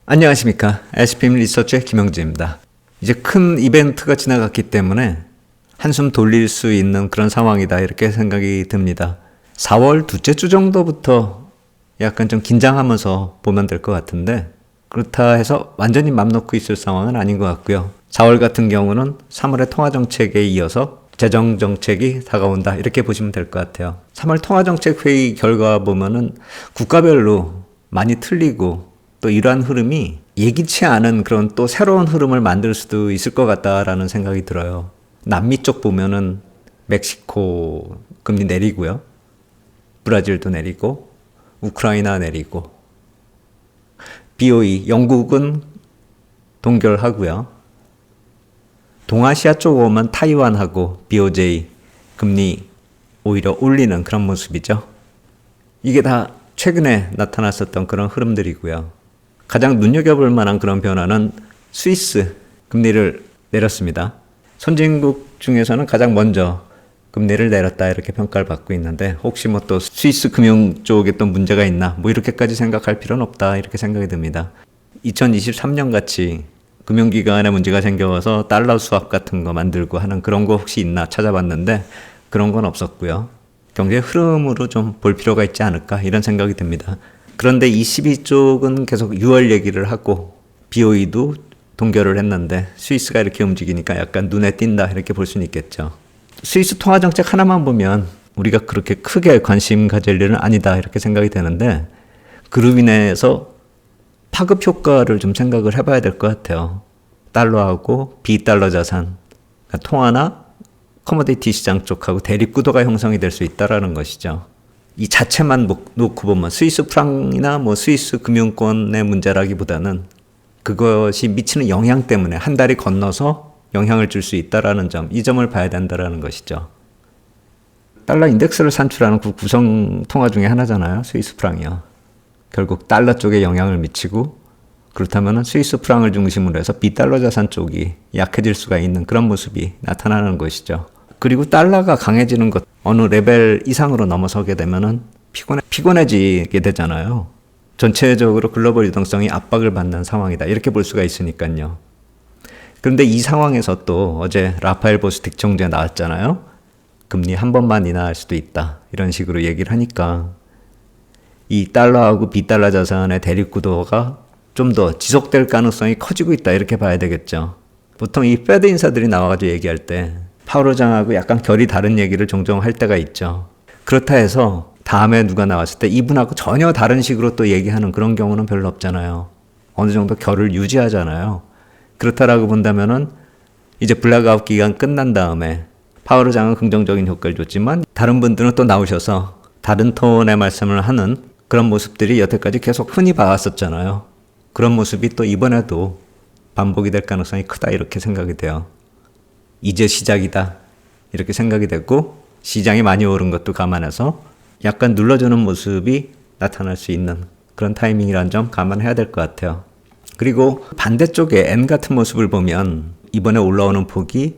안녕하십니까. SPM 리서치의 김영재입니다. 이제 큰 이벤트가 지나갔기 때문에 한숨 돌릴 수 있는 그런 상황이다 이렇게 생각이 듭니다. 4월 둘째 주 정도부터 약간 좀 긴장하면서 보면 될 것 같은데 그렇다 해서 완전히 맘 놓고 있을 상황은 아닌 것 같고요. 4월 같은 경우는 3월의 통화정책에 이어서 재정정책이 다가온다 이렇게 보시면 될 것 같아요. 3월 통화정책회의 결과 보면은 국가별로 많이 틀리고 또 이러한 흐름이 예기치 않은 그런 또 새로운 흐름을 만들 수도 있을 것 같다라는 생각이 들어요. 남미 쪽 보면은 멕시코 금리 내리고요. 브라질도 내리고 우크라이나 내리고 BOE 영국은 동결하고요. 동아시아 쪽 오면 타이완하고 BOJ 금리 오히려 올리는 그런 모습이죠. 이게 다 최근에 나타났었던 그런 흐름들이고요. 가장 눈여겨볼 만한 그런 변화는 스위스 금리를 내렸습니다. 선진국 중에서는 가장 먼저 금리를 내렸다 이렇게 평가를 받고 있는데 혹시 뭐 또 스위스 금융 쪽에 또 문제가 있나 뭐 이렇게까지 생각할 필요는 없다 이렇게 생각이 듭니다. 2023년 같이 금융기관에 문제가 생겨서 달러 수합 같은 거 만들고 하는 그런 거 혹시 있나 찾아봤는데 그런 건 없었고요. 경제 흐름으로 좀 볼 필요가 있지 않을까 이런 생각이 듭니다. 그런데 ECB 쪽은 계속 6월 얘기를 하고 BOE도 동결을 했는데 스위스가 이렇게 움직이니까 약간 눈에 띈다 이렇게 볼 수는 있겠죠. 스위스 통화정책 하나만 보면 우리가 그렇게 크게 관심 가질 일은 아니다 이렇게 생각이 되는데 그룹 인해서 파급 효과를 좀 생각을 해봐야 될 것 같아요. 달러하고 비달러 자산, 그러니까 통화나 커머디티 시장 쪽하고 대립구도가 형성이 될 수 있다라는 것이죠. 이 자체만 놓고 보면 스위스 프랑이나 뭐 스위스 금융권의 문제라기보다는 그것이 미치는 영향 때문에 한 달이 건너서 영향을 줄 수 있다라는 점, 이 점을 봐야 된다라는 것이죠. 달러 인덱스를 산출하는 그 구성 통화 중에 하나잖아요. 스위스 프랑이요. 결국 달러 쪽에 영향을 미치고 그렇다면 스위스 프랑을 중심으로 해서 비달러 자산 쪽이 약해질 수가 있는 그런 모습이 나타나는 것이죠. 그리고 달러가 강해지는 것 어느 레벨 이상으로 넘어서게 되면은 피곤해지게 되잖아요. 전체적으로 글로벌 유동성이 압박을 받는 상황이다. 이렇게 볼 수가 있으니까요. 그런데 이 상황에서 또 어제 라파엘 보스틱 총재 나왔잖아요. 금리 한 번만 인하할 수도 있다. 이런 식으로 얘기를 하니까 이 달러하고 비달러 자산의 대립구도가 좀 더 지속될 가능성이 커지고 있다. 이렇게 봐야 되겠죠. 보통 이 패드 인사들이 나와가지고 얘기할 때 파월 의장하고 약간 결이 다른 얘기를 종종 할 때가 있죠. 그렇다 해서 다음에 누가 나왔을 때 이분하고 전혀 다른 식으로 또 얘기하는 그런 경우는 별로 없잖아요. 어느 정도 결을 유지하잖아요. 그렇다라고 본다면은 이제 블랙아웃 기간 끝난 다음에 파월 의장은 긍정적인 효과를 줬지만 다른 분들은 또 나오셔서 다른 톤의 말씀을 하는 그런 모습들이 여태까지 계속 흔히 봐왔었잖아요. 그런 모습이 또 이번에도 반복이 될 가능성이 크다 이렇게 생각이 돼요. 이제 시작이다 이렇게 생각이 됐고 시장이 많이 오른 것도 감안해서 약간 눌러주는 모습이 나타날 수 있는 그런 타이밍이라는 점 감안해야 될 것 같아요. 그리고 반대쪽에 N 같은 모습을 보면 이번에 올라오는 폭이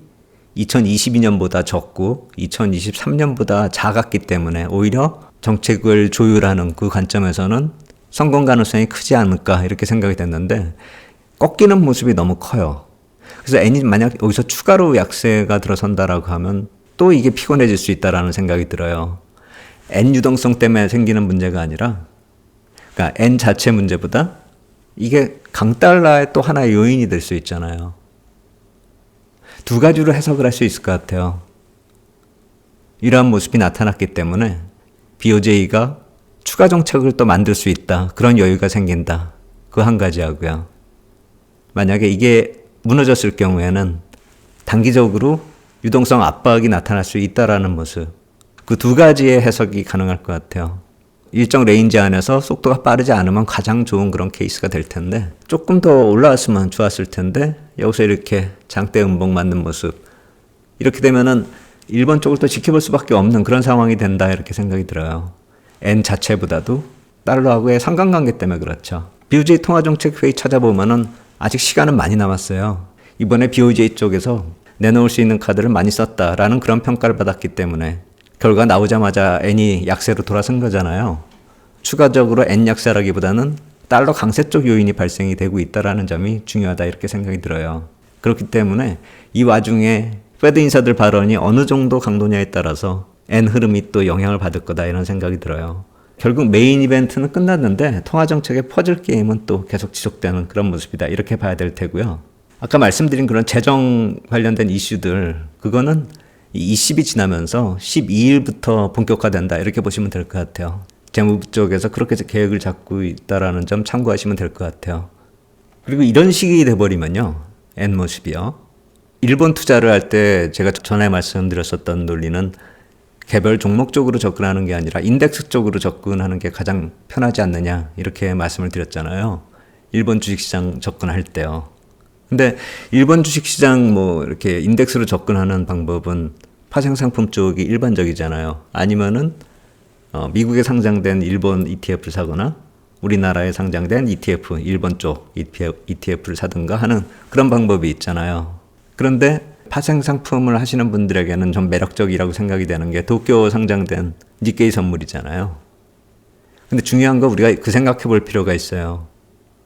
2022년보다 적고 2023년보다 작았기 때문에 오히려 정책을 조율하는 그 관점에서는 성공 가능성이 크지 않을까 이렇게 생각이 됐는데 꺾이는 모습이 너무 커요. 그래서 N이 만약 여기서 추가로 약세가 들어선다라고 하면 또 이게 피곤해질 수 있다라는 생각이 들어요. N 유동성 때문에 생기는 문제가 아니라 그러니까 N 자체 문제보다 이게 강달러의 또 하나의 요인이 될 수 있잖아요. 두 가지로 해석을 할 수 있을 것 같아요. 이러한 모습이 나타났기 때문에 BOJ가 추가 정책을 또 만들 수 있다. 그런 여유가 생긴다. 그 한 가지 하고요. 만약에 이게 무너졌을 경우에는 단기적으로 유동성 압박이 나타날 수 있다라는 모습. 그 두 가지의 해석이 가능할 것 같아요. 일정 레인지 안에서 속도가 빠르지 않으면 가장 좋은 그런 케이스가 될 텐데 조금 더 올라왔으면 좋았을 텐데 여기서 이렇게 장대 음봉 맞는 모습. 이렇게 되면은 일본 쪽을 또 지켜볼 수밖에 없는 그런 상황이 된다 이렇게 생각이 들어요. N 자체보다도 달러하고의 상관관계 때문에 그렇죠. BOJ 통화정책회의 찾아보면은 아직 시간은 많이 남았어요. 이번에 BOJ 쪽에서 내놓을 수 있는 카드를 많이 썼다라는 그런 평가를 받았기 때문에 결과 나오자마자 N이 약세로 돌아선 거잖아요. 추가적으로 N 약세라기보다는 달러 강세 쪽 요인이 발생이 되고 있다는 점이 중요하다 이렇게 생각이 들어요. 그렇기 때문에 이 와중에 페드 인사들 발언이 어느 정도 강도냐에 따라서 엔 흐름이 또 영향을 받을 거다 이런 생각이 들어요. 결국 메인 이벤트는 끝났는데 통화정책의 퍼즐 게임은 또 계속 지속되는 그런 모습이다 이렇게 봐야 될 테고요. 아까 말씀드린 그런 재정 관련된 이슈들 그거는 이 20이 지나면서 12일부터 본격화된다 이렇게 보시면 될 것 같아요. 재무부 쪽에서 그렇게 계획을 잡고 있다라는 점 참고하시면 될 것 같아요. 그리고 이런 식이 돼버리면요. 엔 모습이요. 일본 투자를 할 때 제가 전에 말씀드렸었던 논리는 개별 종목적으로 접근하는 게 아니라 인덱스 쪽으로 접근하는 게 가장 편하지 않느냐 이렇게 말씀을 드렸잖아요. 일본 주식시장 접근할 때요. 근데 일본 주식시장 뭐 이렇게 인덱스로 접근하는 방법은 파생상품 쪽이 일반적이잖아요. 아니면은 미국에 상장된 일본 ETF를 사거나 우리나라에 상장된 ETF, 일본 쪽 ETF를 사든가 하는 그런 방법이 있잖아요. 그런데 파생상품을 하시는 분들에게는 좀 매력적이라고 생각이 되는 게 도쿄 상장된 니케이 선물이잖아요. 근데 중요한 거 우리가 그 생각해 볼 필요가 있어요.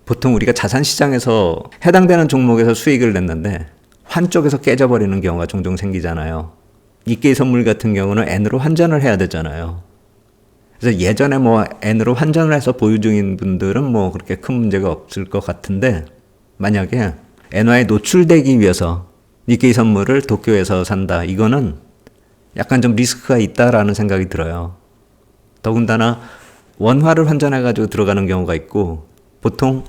보통 우리가 자산시장에서 해당되는 종목에서 수익을 냈는데 환 쪽에서 깨져버리는 경우가 종종 생기잖아요. 니케이 선물 같은 경우는 N으로 환전을 해야 되잖아요. 그래서 예전에 뭐 N으로 환전을 해서 보유 중인 분들은 뭐 그렇게 큰 문제가 없을 것 같은데 만약에 엔화에 노출되기 위해서 니케이 선물을 도쿄에서 산다. 이거는 약간 좀 리스크가 있다라는 생각이 들어요. 더군다나 원화를 환전해가지고 들어가는 경우가 있고 보통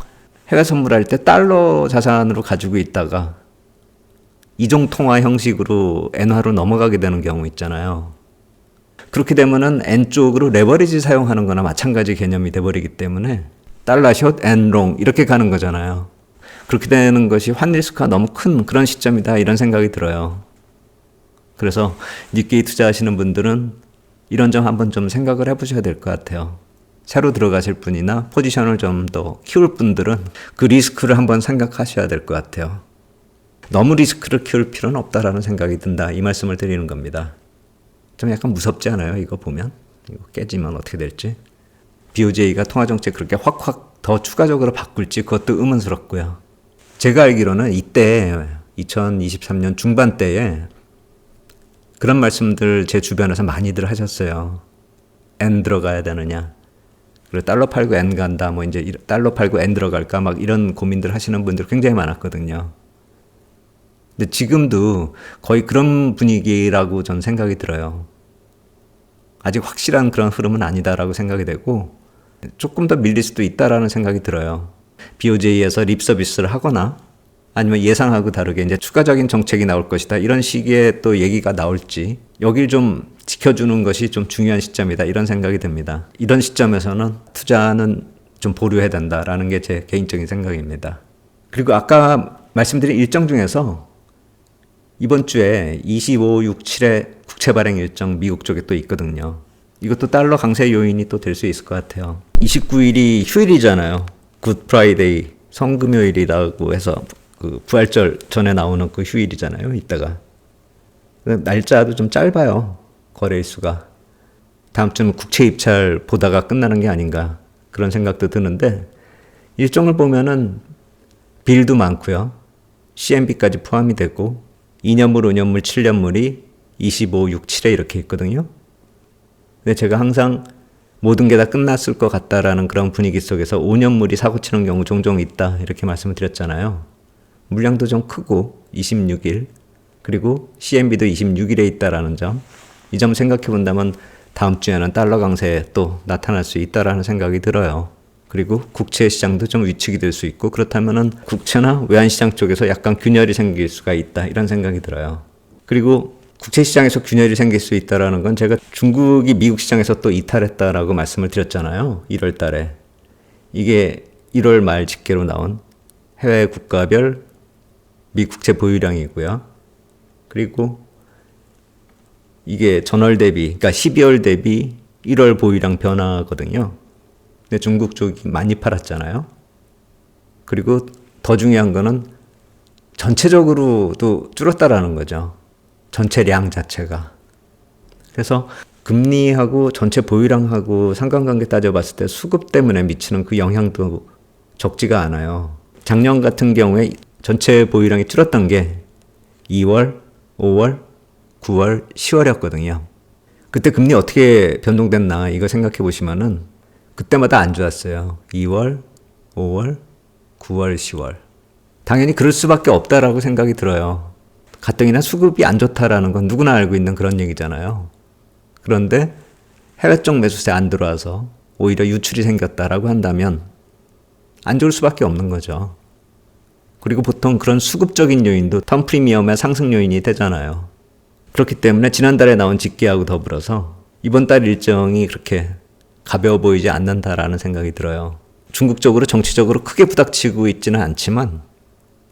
해외 선물할 때 달러 자산으로 가지고 있다가 이종 통화 형식으로 엔화로 넘어가게 되는 경우 있잖아요. 그렇게 되면은 N 쪽으로 레버리지 사용하는 거나 마찬가지 개념이 돼버리기 때문에 달러 숏, N 롱 이렇게 가는 거잖아요. 그렇게 되는 것이 환 리스크가 너무 큰 그런 시점이다 이런 생각이 들어요. 그래서 니케이 투자하시는 분들은 이런 점 한번 좀 생각을 해보셔야 될 것 같아요. 새로 들어가실 분이나 포지션을 좀 더 키울 분들은 그 리스크를 한번 생각하셔야 될 것 같아요. 너무 리스크를 키울 필요는 없다라는 생각이 든다 이 말씀을 드리는 겁니다. 좀 약간 무섭지 않아요? 이거 보면? 이거 깨지면 어떻게 될지. BOJ가 통화정책 그렇게 확확 더 추가적으로 바꿀지 그것도 의문스럽고요. 제가 알기로는 이때 2023년 중반 때에 그런 말씀들 제 주변에서 많이들 하셨어요. N 들어가야 되느냐. 그리고 달러 팔고 N 간다. 뭐 이제 달러 팔고 N 들어갈까 막 이런 고민들 하시는 분들 굉장히 많았거든요. 근데 지금도 거의 그런 분위기라고 전 생각이 들어요. 아직 확실한 그런 흐름은 아니다라고 생각이 되고 조금 더 밀릴 수도 있다라는 생각이 들어요. BOJ에서 립 서비스를 하거나 아니면 예상하고 다르게 이제 추가적인 정책이 나올 것이다. 이런 식의 또 얘기가 나올지 여길 좀 지켜주는 것이 좀 중요한 시점이다. 이런 생각이 듭니다. 이런 시점에서는 투자는 좀 보류해야 된다라는 게 제 개인적인 생각입니다. 그리고 아까 말씀드린 일정 중에서 이번 주에 25, 6, 7의 국채 발행 일정 미국 쪽에 또 있거든요. 이것도 달러 강세 요인이 또 될 수 있을 것 같아요. 29일이 휴일이잖아요. 굿 프라이데이, 성금요일이라고 해서 그 부활절 전에 나오는 그 휴일이잖아요. 이따가. 날짜도 좀 짧아요. 거래일수가. 다음 주는 국채 입찰 보다가 끝나는 게 아닌가 그런 생각도 드는데 일정을 보면은 빌도 많고요. CMB까지 포함이 되고 2년물, 5년물, 7년물이 25, 6, 7에 이렇게 있거든요. 근데 제가 항상 모든 게 다 끝났을 것 같다라는 그런 분위기 속에서 5년물이 사고 치는 경우 종종 있다 이렇게 말씀을 드렸잖아요. 물량도 좀 크고 26일 그리고 CMB도 26일에 있다라는 점. 이 점 생각해 본다면 다음 주에는 달러 강세에 또 나타날 수 있다라는 생각이 들어요. 그리고 국채 시장도 좀 위축이 될 수 있고 그렇다면은 국채나 외환시장 쪽에서 약간 균열이 생길 수가 있다 이런 생각이 들어요. 그리고 국채 시장에서 균열이 생길 수 있다라는 건 제가 중국이 미국 시장에서 또 이탈했다라고 말씀을 드렸잖아요. 1월 달에. 이게 1월 말 집계로 나온 해외 국가별 미국채 보유량이고요. 그리고 이게 전월 대비, 그러니까 12월 대비 1월 보유량 변화거든요. 근데 중국 쪽이 많이 팔았잖아요. 그리고 더 중요한 거는 전체적으로도 줄었다라는 거죠. 전체량 자체가. 그래서 금리하고 전체 보유량하고 상관관계 따져봤을 때 수급 때문에 미치는 그 영향도 적지가 않아요. 작년 같은 경우에 전체 보유량이 줄었던 게 2월, 5월, 9월, 10월이었거든요. 그때 금리 어떻게 변동됐나 이거 생각해 보시면은 그때마다 안 좋았어요. 2월, 5월, 9월, 10월. 당연히 그럴 수밖에 없다라고 생각이 들어요. 가뜩이나 수급이 안 좋다라는 건 누구나 알고 있는 그런 얘기잖아요. 그런데 해외 쪽 매수세 안 들어와서 오히려 유출이 생겼다라고 한다면 안 좋을 수밖에 없는 거죠. 그리고 보통 그런 수급적인 요인도 턴 프리미엄의 상승 요인이 되잖아요. 그렇기 때문에 지난달에 나온 집계하고 더불어서 이번 달 일정이 그렇게 가벼워 보이지 않는다라는 생각이 들어요. 중국적으로 정치적으로 크게 부닥치고 있지는 않지만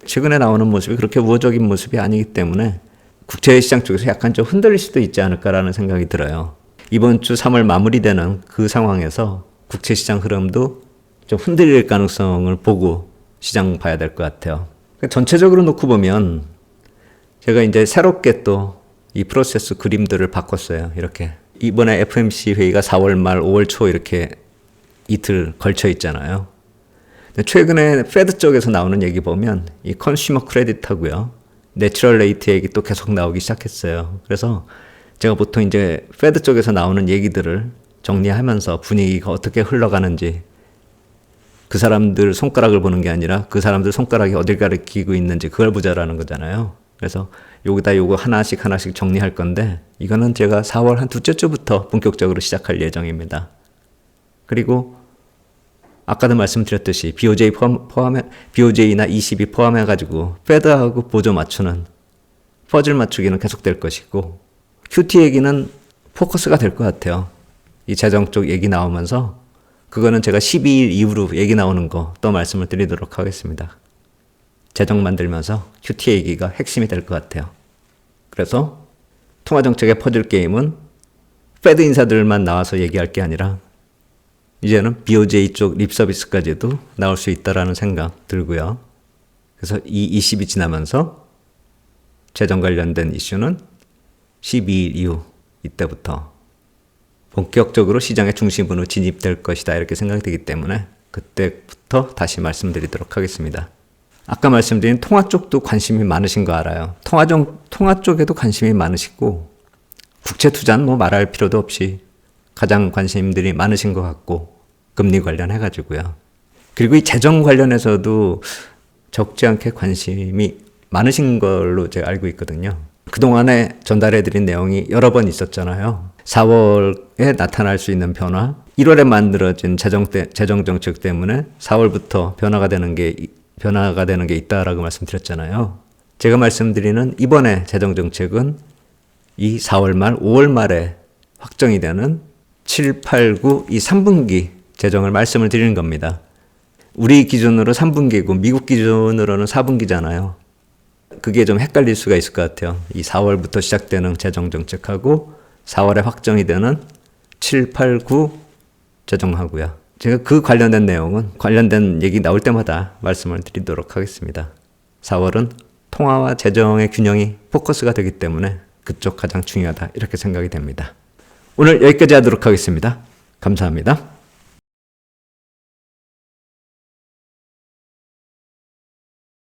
최근에 나오는 모습이 그렇게 우호적인 모습이 아니기 때문에 국제시장 쪽에서 약간 좀 흔들릴 수도 있지 않을까라는 생각이 들어요. 이번 주 3월 마무리되는 그 상황에서 국제시장 흐름도 좀 흔들릴 가능성을 보고 시장 봐야 될 것 같아요. 전체적으로 놓고 보면 제가 이제 새롭게 또 이 프로세스 그림들을 바꿨어요. 이렇게 이번에 FOMC 회의가 4월 말 5월 초 이렇게 이틀 걸쳐 있잖아요. 최근에 페드 쪽에서 나오는 얘기 보면 이 컨슈머 크레딧하고요, 내추럴 레이트 얘기 또 계속 나오기 시작했어요. 그래서 제가 보통 이제 페드 쪽에서 나오는 얘기들을 정리하면서 분위기가 어떻게 흘러가는지, 그 사람들 손가락을 보는 게 아니라 그 사람들 손가락이 어딜 가리키고 있는지 그걸 보자라는 거잖아요. 그래서 여기다 요거 하나씩 정리할 건데 이거는 제가 4월 한 두째 주부터 본격적으로 시작할 예정입니다. 그리고 아까도 말씀드렸듯이 BOJ나 ECB 포함해가지고 페드하고 보조 맞추는 퍼즐 맞추기는 계속될 것이고, QT 얘기는 포커스가 될 것 같아요. 이 재정 쪽 얘기 나오면서 그거는 제가 12일 이후로 얘기 나오는 거 또 말씀을 드리도록 하겠습니다. 재정 만들면서 QT 얘기가 핵심이 될 것 같아요. 그래서 통화정책의 퍼즐 게임은 페드 인사들만 나와서 얘기할 게 아니라 이제는 BOJ 쪽 립서비스까지도 나올 수 있다라는 생각 들고요. 그래서 이 20이 지나면서 재정 관련된 이슈는 12일 이후 이때부터 본격적으로 시장의 중심으로 진입될 것이다 이렇게 생각이 되기 때문에 그때부터 다시 말씀드리도록 하겠습니다. 아까 말씀드린 통화 쪽도 관심이 많으신 거 알아요. 통화 쪽에도 관심이 많으시고 국채 투자는 뭐 말할 필요도 없이 가장 관심들이 많으신 것 같고, 금리 관련해가지고요. 그리고 이 재정 관련해서도 적지 않게 관심이 많으신 걸로 제가 알고 있거든요. 그동안에 전달해드린 내용이 여러 번 있었잖아요. 4월에 나타날 수 있는 변화, 1월에 만들어진 재정 정책 때문에 4월부터 변화가 되는 게 있다라고 말씀드렸잖아요. 제가 말씀드리는 이번에 재정 정책은 이 4월 말, 5월 말에 확정이 되는 7, 8, 9 이 3분기 재정을 말씀을 드리는 겁니다. 우리 기준으로 3분기고 미국 기준으로는 4분기잖아요. 그게 좀 헷갈릴 수가 있을 것 같아요. 이 4월부터 시작되는 재정 정책하고 4월에 확정이 되는 7, 8, 9 재정하고요. 제가 그 관련된 내용은 관련된 얘기 나올 때마다 말씀을 드리도록 하겠습니다. 4월은 통화와 재정의 균형이 포커스가 되기 때문에 그쪽 가장 중요하다 이렇게 생각이 됩니다. 오늘 여기까지 하도록 하겠습니다. 감사합니다.